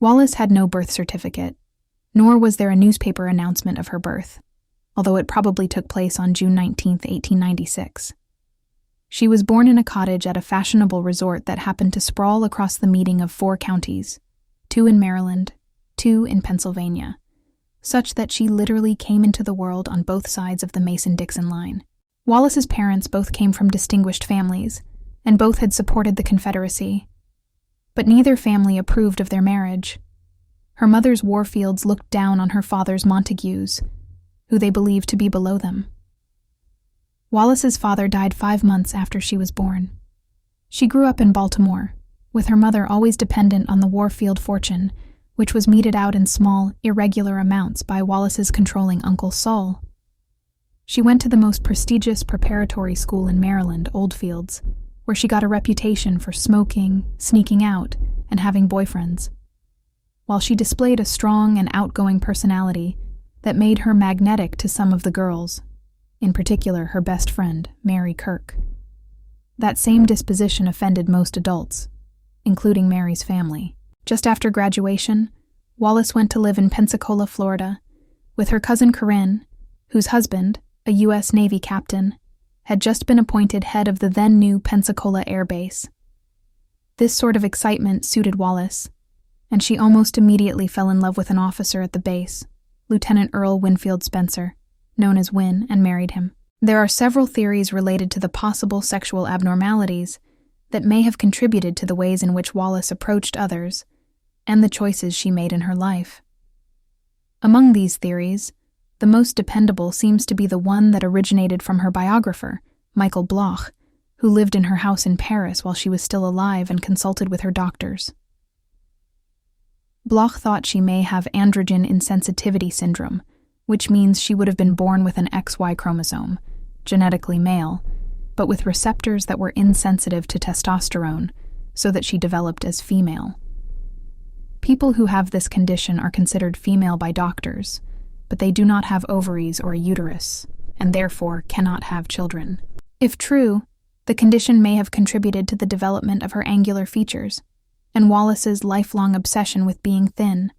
Wallis had no birth certificate, nor was there a newspaper announcement of her birth, although it probably took place on June 19, 1896. She was born in a cottage at a fashionable resort that happened to sprawl across the meeting of 4 counties, 2 in Maryland, 2 in Pennsylvania, such that she literally came into the world on both sides of the Mason-Dixon line. Wallis's parents both came from distinguished families, and both had supported the Confederacy, but neither family approved of their marriage. Her mother's Warfields looked down on her father's Montagues, who they believed to be below them. Wallis's father died 5 months after she was born. She grew up in Baltimore, with her mother always dependent on the Warfield fortune, which was meted out in small, irregular amounts by Wallis's controlling Uncle Saul. She went to the most prestigious preparatory school in Maryland, Oldfields, where she got a reputation for smoking, sneaking out, and having boyfriends. While she displayed a strong and outgoing personality that made her magnetic to some of the girls, in particular her best friend, Mary Kirk. That same disposition offended most adults, including Mary's family. Just after graduation, Wallis went to live in Pensacola, Florida, with her cousin Corinne, whose husband, a U.S. Navy captain, had just been appointed head of the then-new Pensacola Air Base. This sort of excitement suited Wallis, and she almost immediately fell in love with an officer at the base, Lieutenant Earl Winfield Spencer, known as Win, and married him. There are several theories related to the possible sexual abnormalities that may have contributed to the ways in which Wallis approached others and the choices she made in her life. Among these theories, the most dependable seems to be the one that originated from her biographer, Michael Bloch, who lived in her house in Paris while she was still alive and consulted with her doctors. Bloch thought she may have androgen insensitivity syndrome, which means she would have been born with an XY chromosome, genetically male, but with receptors that were insensitive to testosterone, so that she developed as female. People who have this condition are considered female by doctors, but they do not have ovaries or a uterus, and therefore cannot have children. If true, the condition may have contributed to the development of her angular features, and Wallis's lifelong obsession with being thin,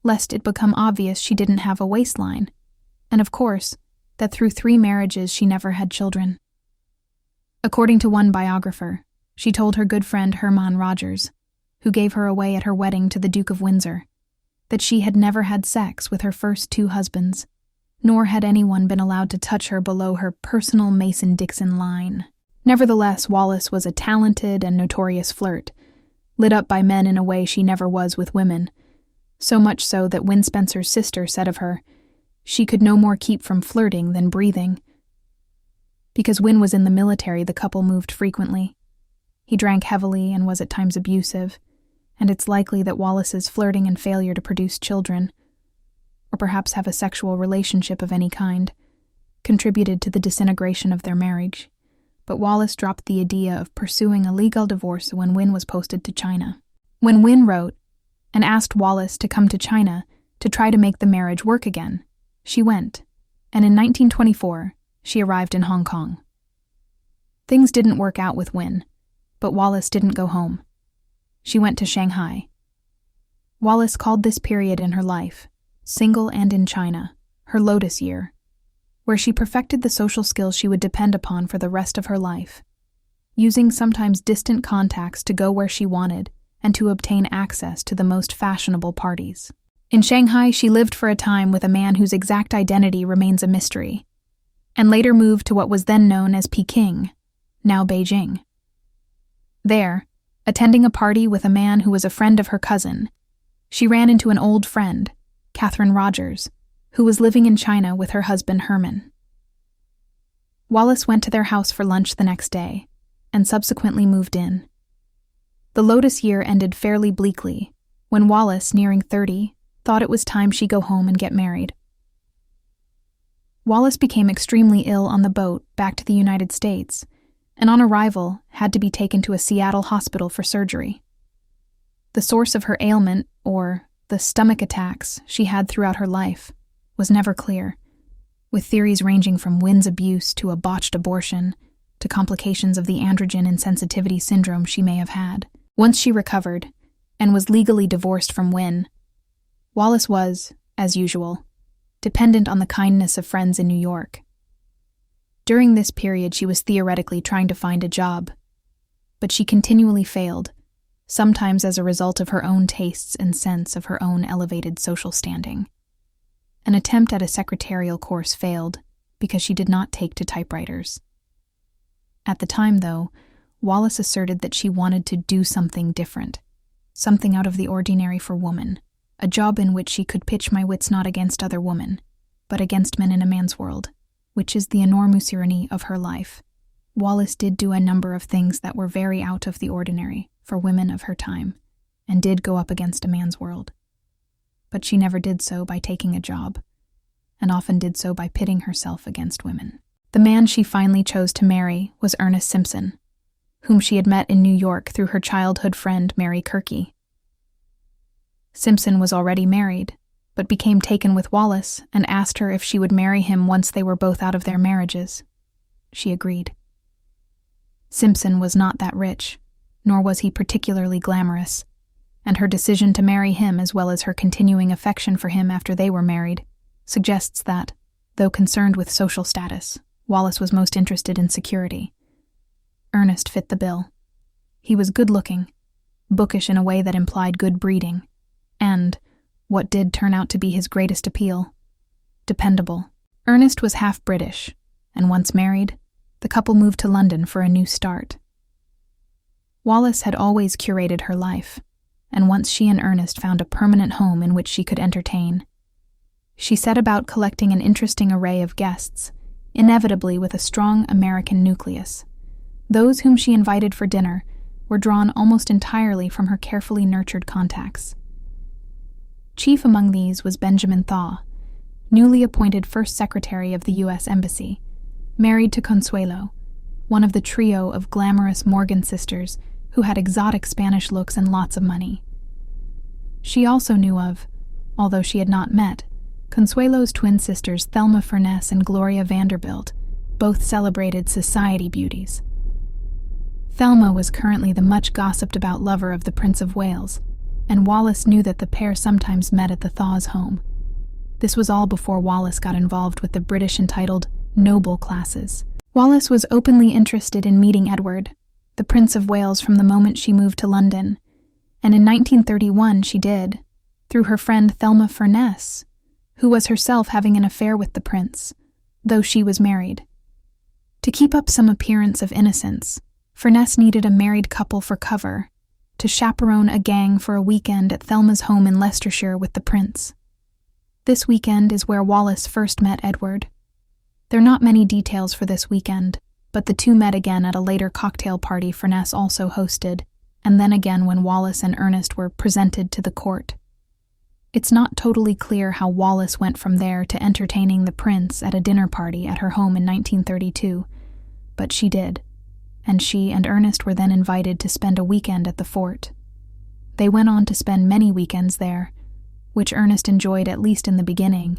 lest it become obvious she didn't have a waistline, and of course, that through 3 marriages she never had children. According to one biographer, she told her good friend Hermann Rogers, who gave her away at her wedding to the Duke of Windsor, that she had never had sex with her first 2 husbands, nor had anyone been allowed to touch her below her personal Mason-Dixon line. Nevertheless, Wallis was a talented and notorious flirt, lit up by men in a way she never was with women, so much so that Win Spencer's sister said of her, she could no more keep from flirting than breathing. Because Win was in the military, the couple moved frequently. He drank heavily and was at times abusive, and it's likely that Wallis's flirting and failure to produce children, or perhaps have a sexual relationship of any kind, contributed to the disintegration of their marriage. But Wallis dropped the idea of pursuing a legal divorce when Win was posted to China. When Win wrote and asked Wallis to come to China to try to make the marriage work again, she went, and in 1924, she arrived in Hong Kong. Things didn't work out with Win, but Wallis didn't go home. She went to Shanghai. Wallis called this period in her life, single and in China, her Lotus Year, where she perfected the social skills she would depend upon for the rest of her life, using sometimes distant contacts to go where she wanted and to obtain access to the most fashionable parties. In Shanghai, she lived for a time with a man whose exact identity remains a mystery, and later moved to what was then known as Peking, now Beijing. There, attending a party with a man who was a friend of her cousin, she ran into an old friend, Catherine Rogers, who was living in China with her husband Herman. Wallis went to their house for lunch the next day, and subsequently moved in. The Lotus Year ended fairly bleakly, when Wallis, nearing 30, thought it was time she go home and get married. Wallis became extremely ill on the boat back to the United States, and on arrival had to be taken to a Seattle hospital for surgery. The source of her ailment, or the stomach attacks she had throughout her life, was never clear, with theories ranging from Win's abuse to a botched abortion to complications of the androgen insensitivity syndrome she may have had. Once she recovered, and was legally divorced from Wynne. Wallis was, as usual, dependent on the kindness of friends in New York. During this period, she was theoretically trying to find a job, but she continually failed, sometimes as a result of her own tastes and sense of her own elevated social standing. An attempt at a secretarial course failed because she did not take to typewriters. At the time, though, Wallis asserted that she wanted to do something different, something out of the ordinary for woman, a job in which she could pitch my wits not against other women, but against men in a man's world, which is the enormous irony of her life. Wallis did do a number of things that were very out of the ordinary for women of her time, and did go up against a man's world. But she never did so by taking a job, and often did so by pitting herself against women. The man she finally chose to marry was Ernest Simpson, whom she had met in New York through her childhood friend Mary Kirky. Simpson was already married, but became taken with Wallis and asked her if she would marry him once they were both out of their marriages. She agreed. Simpson was not that rich, nor was he particularly glamorous, and her decision to marry him, as well as her continuing affection for him after they were married, suggests that, though concerned with social status, Wallis was most interested in security. Ernest fit the bill. He was good-looking, bookish in a way that implied good breeding, and, what did turn out to be his greatest appeal, dependable. Ernest was half British, and once married, the couple moved to London for a new start. Wallis had always curated her life, and once she and Ernest found a permanent home in which she could entertain, she set about collecting an interesting array of guests, inevitably with a strong American nucleus. Those whom she invited for dinner were drawn almost entirely from her carefully nurtured contacts. Chief among these was Benjamin Thaw, newly appointed First Secretary of the U.S. Embassy, married to Consuelo, one of the trio of glamorous Morgan sisters who had exotic Spanish looks and lots of money. She also knew of, although she had not met, Consuelo's twin sisters Thelma Furness and Gloria Vanderbilt, both celebrated society beauties. Thelma was currently the much-gossiped-about lover of the Prince of Wales, and Wallis knew that the pair sometimes met at the Thaws' home. This was all before Wallis got involved with the British entitled noble classes. Wallis was openly interested in meeting Edward, the Prince of Wales, from the moment she moved to London, and in 1931 she did, through her friend Thelma Furness, who was herself having an affair with the prince, though she was married. To keep up some appearance of innocence, Furness needed a married couple for cover, to chaperone a gang for a weekend at Thelma's home in Leicestershire with the prince. This weekend is where Wallis first met Edward. There are not many details for this weekend, but the two met again at a later cocktail party Furness also hosted, and then again when Wallis and Ernest were presented to the court. It's not totally clear how Wallis went from there to entertaining the prince at a dinner party at her home in 1932, but she did, and she and Ernest were then invited to spend a weekend at the fort. They went on to spend many weekends there, which Ernest enjoyed at least in the beginning,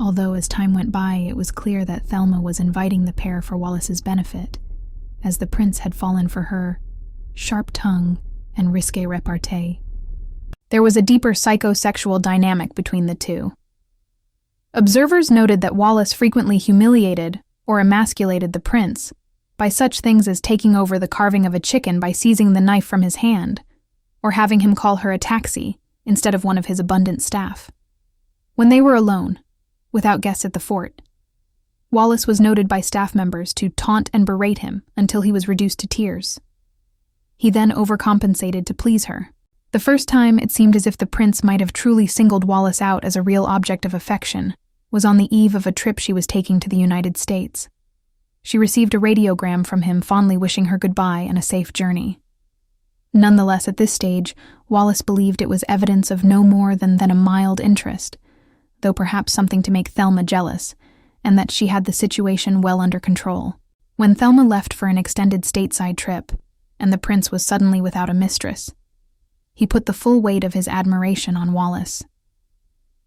although as time went by it was clear that Thelma was inviting the pair for Wallis's benefit, as the prince had fallen for her sharp tongue and risqué repartee. There was a deeper psychosexual dynamic between the two. Observers noted that Wallis frequently humiliated or emasculated the prince by such things as taking over the carving of a chicken by seizing the knife from his hand, or having him call her a taxi instead of one of his abundant staff. When they were alone, without guests at the fort, Wallis was noted by staff members to taunt and berate him until he was reduced to tears. He then overcompensated to please her. The first time it seemed as if the prince might have truly singled Wallis out as a real object of affection was on the eve of a trip she was taking to the United States. She received a radiogram from him fondly wishing her goodbye and a safe journey. Nonetheless, at this stage, Wallis believed it was evidence of no more than a mild interest, though perhaps something to make Thelma jealous, and that she had the situation well under control. When Thelma left for an extended stateside trip, and the prince was suddenly without a mistress, he put the full weight of his admiration on Wallis.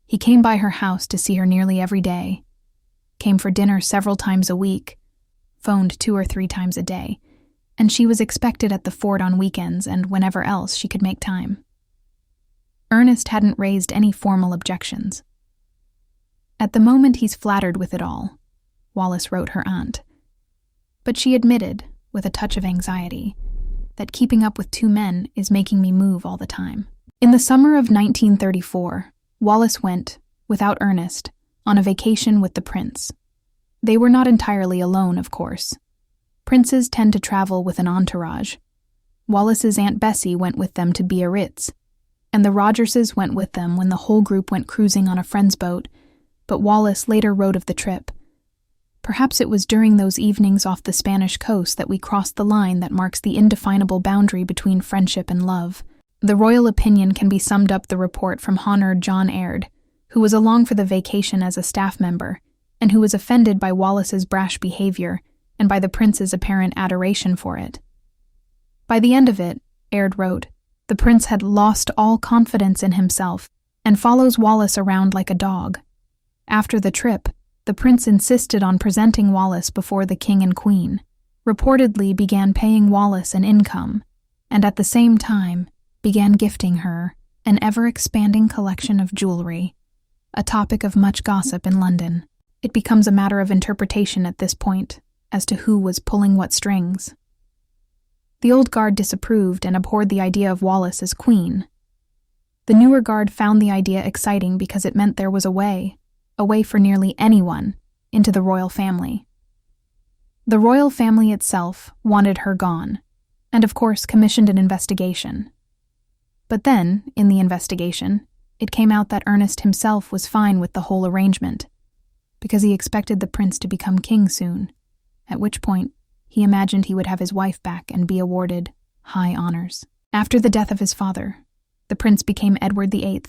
He came by her house to see her nearly every day, came for dinner several times a week, phoned 2 or 3 times a day, and she was expected at the fort on weekends and whenever else she could make time. Ernest hadn't raised any formal objections. "At the moment he's flattered with it all," Wallis wrote her aunt. But she admitted, with a touch of anxiety, that keeping up with two men is making me move all the time. In the summer of 1934, Wallis went, without Ernest, on a vacation with the prince. They were not entirely alone, of course. Princes tend to travel with an entourage. Wallis's Aunt Bessie went with them to Biarritz, and the Rogerses went with them when the whole group went cruising on a friend's boat, but Wallis later wrote of the trip. "Perhaps it was during those evenings off the Spanish coast that we crossed the line that marks the indefinable boundary between friendship and love." The royal opinion can be summed up the report from Honor John Aird, who was along for the vacation as a staff member, and who was offended by Wallis's brash behavior and by the prince's apparent adoration for it. By the end of it, Aird wrote, "The prince had lost all confidence in himself and follows Wallis around like a dog. After the trip, the prince insisted on presenting Wallis before the king and queen, reportedly began paying Wallis an income, and at the same time began gifting her an ever-expanding collection of jewelry, a topic of much gossip in London. It becomes a matter of interpretation at this point as to who was pulling what strings. The old guard disapproved and abhorred the idea of Wallis as queen. The newer guard found the idea exciting because it meant there was a way for nearly anyone, into the royal family. The royal family itself wanted her gone, and of course commissioned an investigation. But then, in the investigation, it came out that Ernest himself was fine with the whole arrangement, because he expected the prince to become king soon, at which point he imagined he would have his wife back and be awarded high honors. After the death of his father, the prince became Edward VIII,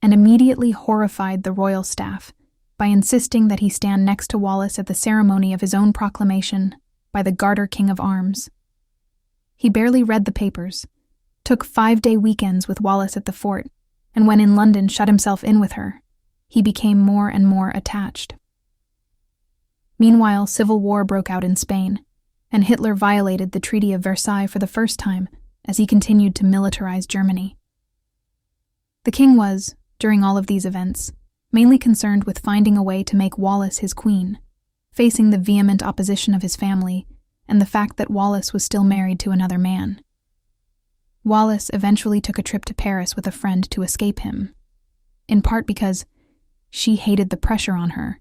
and immediately horrified the royal staff by insisting that he stand next to Wallis at the ceremony of his own proclamation by the Garter King of Arms. He barely read the papers, took 5-day weekends with Wallis at the fort, and when in London shut himself in with her. He became more and more attached. Meanwhile, civil war broke out in Spain, and Hitler violated the Treaty of Versailles for the first time as he continued to militarize Germany. The king was, during all of these events, mainly concerned with finding a way to make Wallis his queen, facing the vehement opposition of his family and the fact that Wallis was still married to another man. Wallis eventually took a trip to Paris with a friend to escape him, in part because she hated the pressure on her,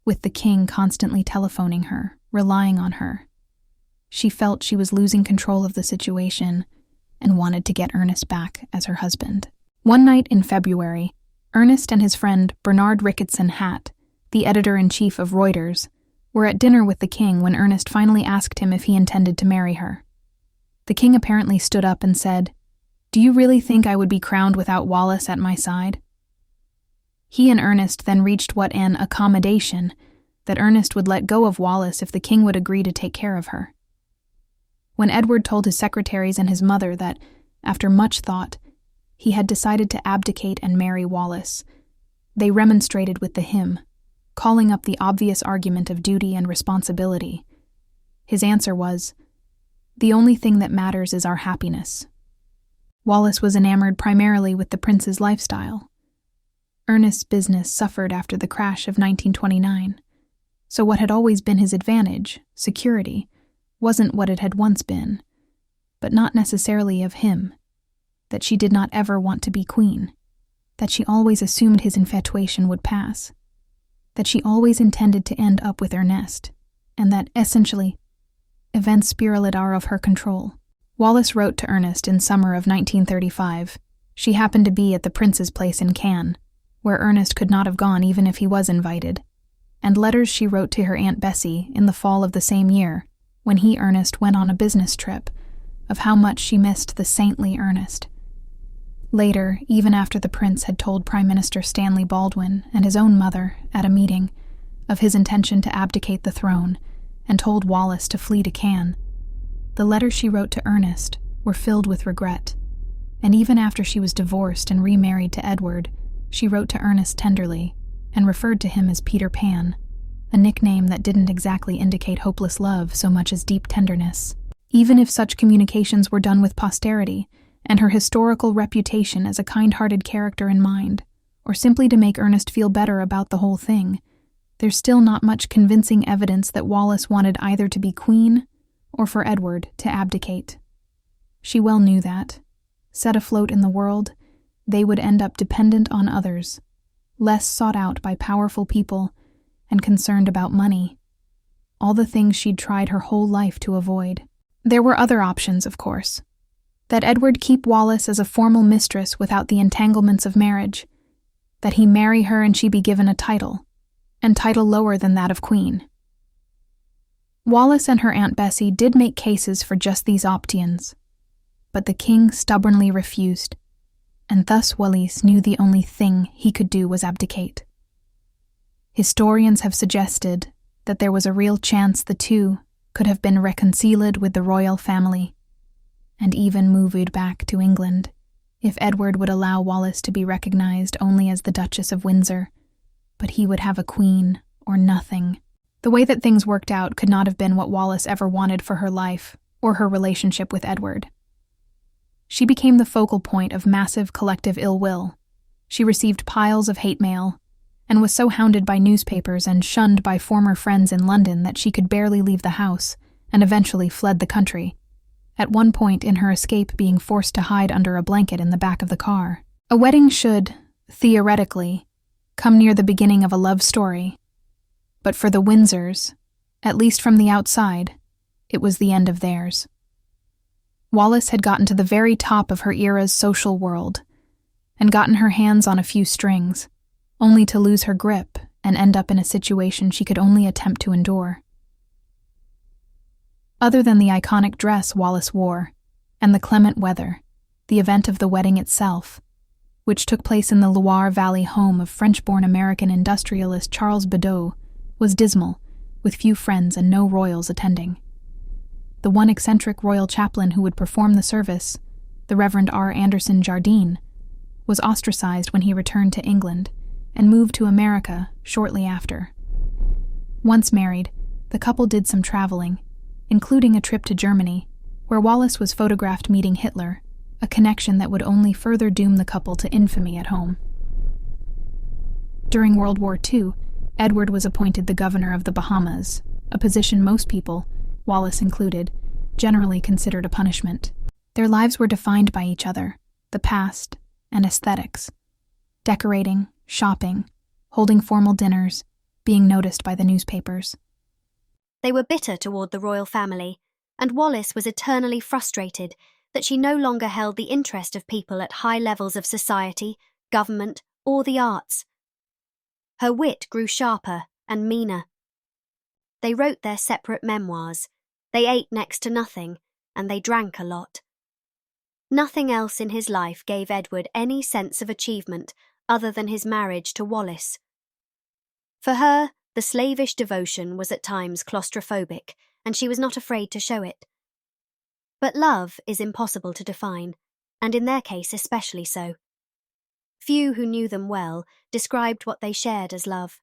with the king constantly telephoning her, relying on her. She felt she was losing control of the situation and wanted to get Ernest back as her husband. One night in February, Ernest and his friend Bernard Ricketson Hatt, the editor-in-chief of Reuters, were at dinner with the king when Ernest finally asked him if he intended to marry her. The king apparently stood up and said, "Do you really think I would be crowned without Wallis at my side?" He and Ernest then reached what an accommodation, that Ernest would let go of Wallis if the king would agree to take care of her. When Edward told his secretaries and his mother that, after much thought, he had decided to abdicate and marry Wallis, they remonstrated with the him, calling up the obvious argument of duty and responsibility. His answer was, "The only thing that matters is our happiness." Wallis was enamored primarily with the prince's lifestyle. Ernest's business suffered after the crash of 1929, so what had always been his advantage, security, wasn't what it had once been, but not necessarily of him. That she did not ever want to be queen, that she always assumed his infatuation would pass, that she always intended to end up with Ernest, and that, essentially, events spiraled out of her control. Wallis wrote to Ernest in summer of 1935. She happened to be at the prince's place in Cannes, where Ernest could not have gone even if he was invited, and letters she wrote to her Aunt Bessie in the fall of the same year, when he, Ernest, went on a business trip, of how much she missed the saintly Ernest. Later, even after the prince had told Prime Minister Stanley Baldwin and his own mother, at a meeting, of his intention to abdicate the throne, and told Wallis to flee to Cannes, the letters she wrote to Ernest were filled with regret, and even after she was divorced and remarried to Edward, she wrote to Ernest tenderly, and referred to him as Peter Pan, a nickname that didn't exactly indicate hopeless love so much as deep tenderness. Even if such communications were done with posterity, and her historical reputation as a kind-hearted character in mind, or simply to make Ernest feel better about the whole thing, there's still not much convincing evidence that Wallis wanted either to be queen or for Edward to abdicate. She well knew that, set afloat in the world, they would end up dependent on others, less sought out by powerful people and concerned about money, all the things she'd tried her whole life to avoid. There were other options, of course. That Edward keep Wallis as a formal mistress without the entanglements of marriage, that he marry her and she be given a title, and title lower than that of queen. Wallis and her Aunt Bessie did make cases for just these options, but the king stubbornly refused, and thus Wallis knew the only thing he could do was abdicate. Historians have suggested that there was a real chance the two could have been reconciled with the royal family, and even moved back to England, if Edward would allow Wallis to be recognized only as the Duchess of Windsor, but he would have a queen or nothing. The way that things worked out could not have been what Wallis ever wanted for her life or her relationship with Edward. She became the focal point of massive collective ill will. She received piles of hate mail, and was so hounded by newspapers and shunned by former friends in London that she could barely leave the house and eventually fled the country, at one point in her escape being forced to hide under a blanket in the back of the car. A wedding should, theoretically, come near the beginning of a love story, but for the Windsors, at least from the outside, it was the end of theirs. Wallis had gotten to the very top of her era's social world, and gotten her hands on a few strings, only to lose her grip and end up in a situation she could only attempt to endure. Other than the iconic dress Wallis wore, and the clement weather, the event of the wedding itself, which took place in the Loire Valley home of French-born American industrialist Charles Badeau, was dismal, with few friends and no royals attending. The one eccentric royal chaplain who would perform the service, the Reverend R. Anderson Jardine, was ostracized when he returned to England and moved to America shortly after. Once married, the couple did some traveling, including a trip to Germany, where Wallis was photographed meeting Hitler, a connection that would only further doom the couple to infamy at home. During World War II, Edward was appointed the governor of the Bahamas, a position most people, Wallis included, generally considered a punishment. Their lives were defined by each other, the past, and aesthetics. Decorating, shopping, holding formal dinners, being noticed by the newspapers. They were bitter toward the royal family, and Wallis was eternally frustrated that she no longer held the interest of people at high levels of society, government, or the arts. Her wit grew sharper and meaner. They wrote their separate memoirs, they ate next to nothing, and they drank a lot. Nothing else in his life gave Edward any sense of achievement other than his marriage to Wallis. For her, the slavish devotion was at times claustrophobic, and she was not afraid to show it. But love is impossible to define, and in their case especially so. Few who knew them well described what they shared as love.